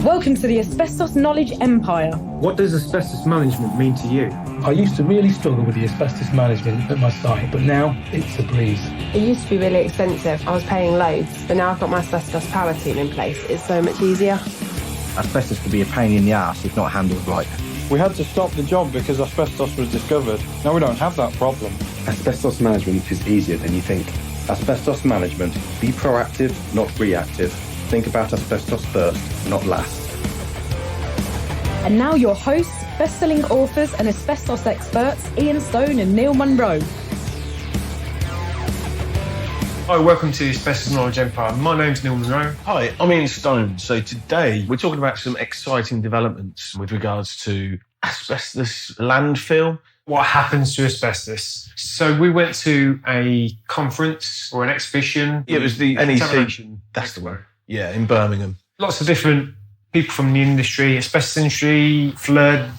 Welcome to the Asbestos Knowledge Empire. What does asbestos management mean to you? I used to really struggle with the asbestos management at my site, but now it's a breeze. It used to be really expensive. I was paying loads, but now I've got my asbestos power team in place. It's so much easier. Asbestos can be a pain in the arse if not handled right. We had to stop the job because asbestos was discovered. Now we don't have that problem. Asbestos management is easier than you think. Asbestos management, be proactive, not reactive. Think about asbestos first, not last. And now your hosts, best-selling authors and asbestos experts, Ian Stone and Neil Munro. Hi, welcome to the Asbestos Knowledge Empire. My name's Neil Munro. Hi, I'm Ian Stone. So today we're talking about some exciting developments with regards to asbestos landfill. What happens to asbestos? So we went to a conference or an exhibition. Yeah, it was the NEC. Contamination That's the Expo. word. Yeah, in Birmingham. Lots of different people from the industry, asbestos industry, flood,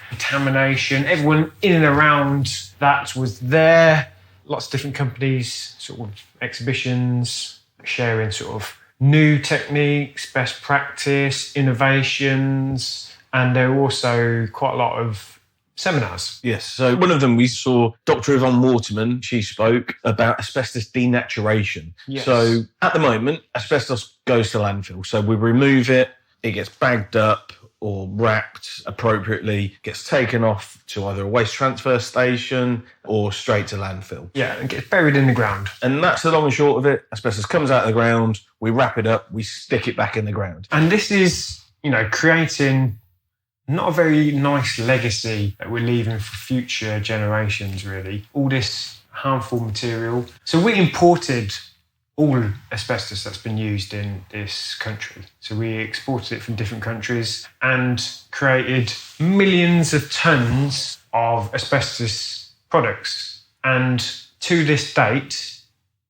contamination, everyone in and around that was there. Lots of different companies, sort of exhibitions, sharing sort of new techniques, best practice, innovations, and there were also quite a lot of seminars. Yes, so one of them we saw Dr Yvonne Waterman. She spoke about asbestos denaturation. Yes. So at the moment, asbestos goes to landfill. So we remove it, it gets bagged up or wrapped appropriately, gets taken off to either a waste transfer station or straight to landfill. Yeah, and gets buried in the ground. And that's the long and short of it. Asbestos comes out of the ground, we wrap it up, we stick it back in the ground. And this is, creating not a very nice legacy that we're leaving for future generations, really. All this harmful material. So we imported all asbestos that's been used in this country. So we exported it from different countries and created millions of tons of asbestos products. And to this date,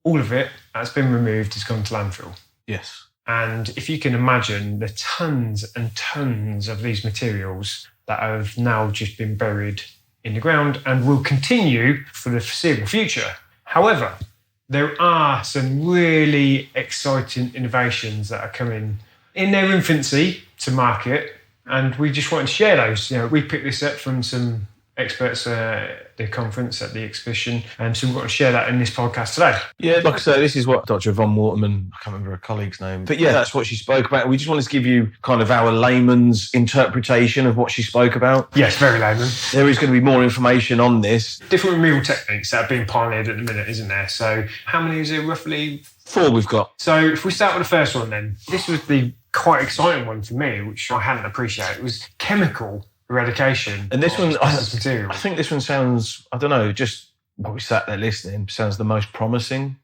all of it that's been removed has gone to landfill. Yes. And if you can imagine the tons and tons of these materials that have now just been buried in the ground and will continue for the foreseeable future. However, there are some really exciting innovations that are coming in their infancy to market, and we just wanted to share those. We picked this up from some experts at the conference, at the exhibition, and so we want to share that in this podcast today. Yeah, like I say, this is what Dr Yvonne Waterman, I can't remember her colleague's name, but yeah, that's what she spoke about. We just wanted to give you kind of our layman's interpretation of what she spoke about. Yes, very layman. There is going to be more information on this. Different removal techniques that are being pioneered at the minute, isn't there? So how many is it roughly? 4 we've got. So if we start with the first one then, this was the quite exciting one for me, which I hadn't appreciated. It was chemical eradication. And this one, I material. think this one sounds, I don't know, just what we sat there listening, sounds the most promising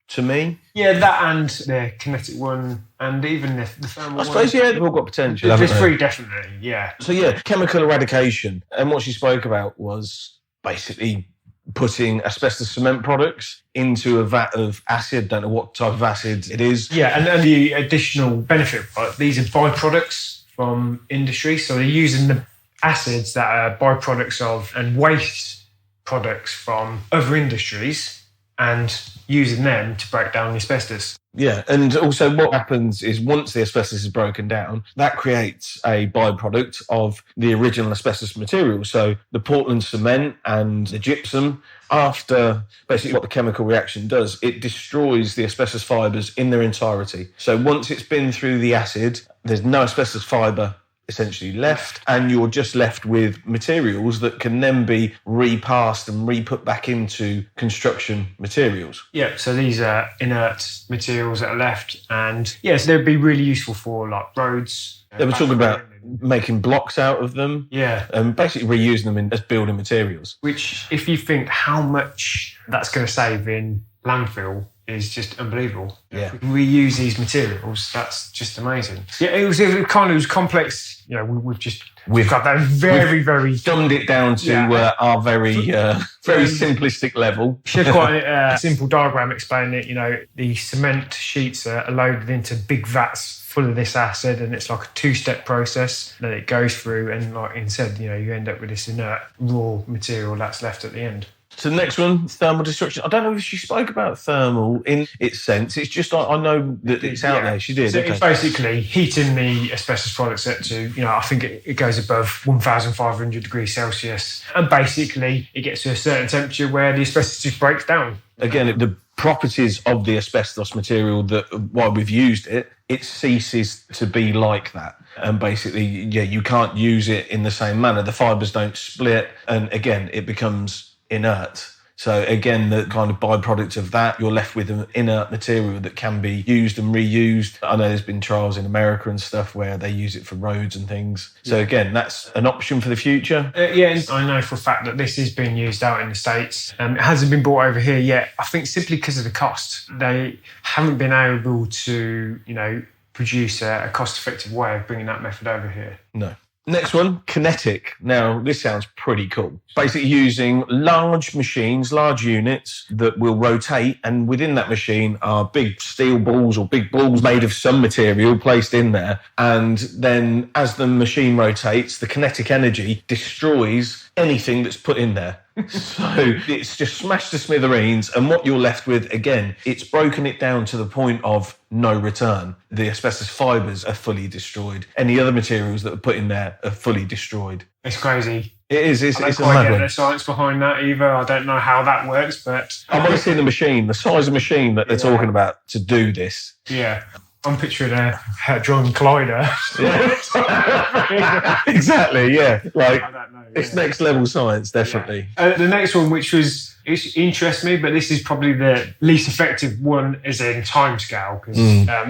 to me. Yeah, that and the Kinetic one, and even the thermal one. I suppose, yeah, they've all got potential. There's 3 definitely, yeah. So yeah, chemical eradication. And what she spoke about was basically putting asbestos cement products into a vat of acid. Don't know what type of acid it is. Yeah, and the additional benefit, these are byproducts from industry, so they're using the acids that are byproducts of and waste products from other industries and using them to break down the asbestos. Yeah, and also what happens is once the asbestos is broken down, that creates a byproduct of the original asbestos material. So the Portland cement and the gypsum, after basically what the chemical reaction does, it destroys the asbestos fibres in their entirety. So once it's been through the acid, there's no asbestos fibre essentially left, and you're just left with materials that can then be repassed and re-put back into construction materials. Yeah, so these are inert materials that are left, and yes, they'd be really useful for like roads. They were talking about making blocks out of them. Yeah. And basically reusing them as building materials. Which, if you think how much that's going to save in landfill, is just unbelievable. Yeah. If we use these materials, that's just amazing. Yeah, it was complex. We've got that very dumbed it down to our very simplistic level. She had quite a simple diagram explaining it. The cement sheets are loaded into big vats full of this acid, and it's like a 2-step process that it goes through, and like Ian said, you end up with this inert raw material that's left at the end. So the next one, thermal destruction. I don't know if she spoke about thermal in its sense. It's just I know that it's out there. She did. So okay. it's basically heating the asbestos products up to, I think it goes above 1,500 degrees Celsius. And basically it gets to a certain temperature where the asbestos just breaks down. Again, the properties of the asbestos material, that while we've used it, it ceases to be like that. And basically, you can't use it in the same manner. The fibres don't split. And again, it becomes inert. So again, the kind of byproduct of that, you're left with an inert material that can be used and reused. I know there's been trials in America and stuff where they use it for roads and things. So again, that's an option for the future. I know for a fact that this is being used out in the States. It hasn't been brought over here yet. I think simply because of the cost. They haven't been able to, produce a cost-effective way of bringing that method over here. No. Next one, Kinetic. Now, this sounds pretty cool. Basically using large machines, large units that will rotate, and within that machine are big steel balls or big balls made of some material placed in there. And then as the machine rotates, the kinetic energy destroys anything that's put in there. So it's just smashed to smithereens, and what you're left with, again, it's broken it down to the point of no return. The asbestos fibres are fully destroyed. Any other materials that are put in there are fully destroyed. It's crazy. It is. It's I don't a quite mad get one. the science behind that either. I don't know how that works, but I want to see the machine, the size of machine that they're talking about to do this. yeah. I'm picturing a hadron collider. Yeah. Exactly, yeah. Like, I don't know. it's next level science, definitely. The next one, which it interests me, but this is probably the least effective one as in timescale, because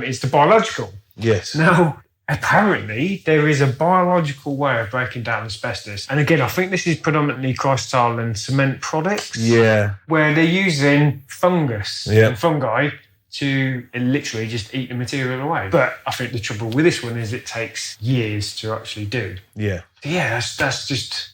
it's the biological. Yes. Now, apparently, there is a biological way of breaking down asbestos. And again, I think this is predominantly cryostyle and cement products. Yeah. Where they're using fungus Yeah. and fungi to literally just eat the material away. But I think the trouble with this one is it takes years to actually do. Yeah. Yeah, that's just...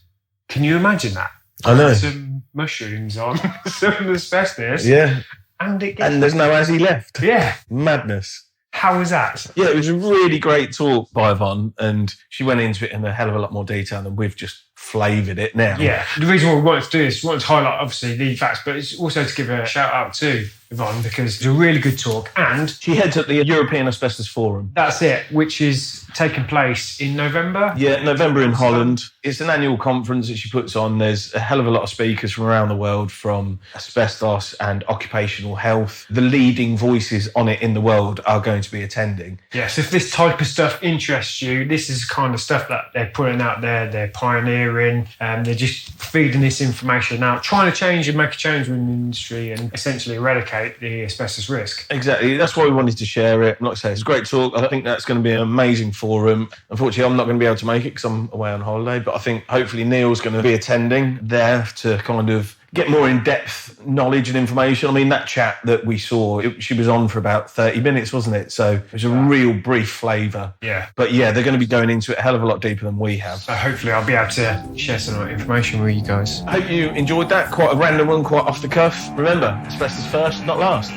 Can you imagine that? I know. Some mushrooms on some asbestos. Yeah. And it gets... And there's no Azzy left. Yeah. Madness. How was that? Yeah, it was a really great talk by Yvonne, and she went into it in a hell of a lot more detail than we've just flavoured it now. Yeah. The reason why we wanted to do this, we wanted to highlight, obviously, the facts, but it's also to give a shout out to Yvonne, because it's a really good talk. And she heads up the European Asbestos Forum. That's it, which is taking place in November. Yeah, November in Holland. It's an annual conference that she puts on. There's a hell of a lot of speakers from around the world, from asbestos and occupational health. The leading voices on it in the world are going to be attending. Yes, if this type of stuff interests you, this is the kind of stuff that they're putting out there. They're pioneering, they're just feeding this information out, trying to change and make a change within the industry and essentially eradicate the asbestos risk. Exactly. That's why we wanted to share it. Like I say, it's a great talk. I think that's going to be an amazing forum. Unfortunately, I'm not going to be able to make it because I'm away on holiday, but I think hopefully Neil's going to be attending there to kind of get more in-depth knowledge and information. I mean, that chat that we saw, she was on for about 30 minutes, wasn't it? So it was a real brief flavour. Yeah. But yeah, they're going to be going into it a hell of a lot deeper than we have. So hopefully I'll be able to share some more information with you guys. I hope you enjoyed that. Quite a random one, quite off the cuff. Remember, asbestos first, not last.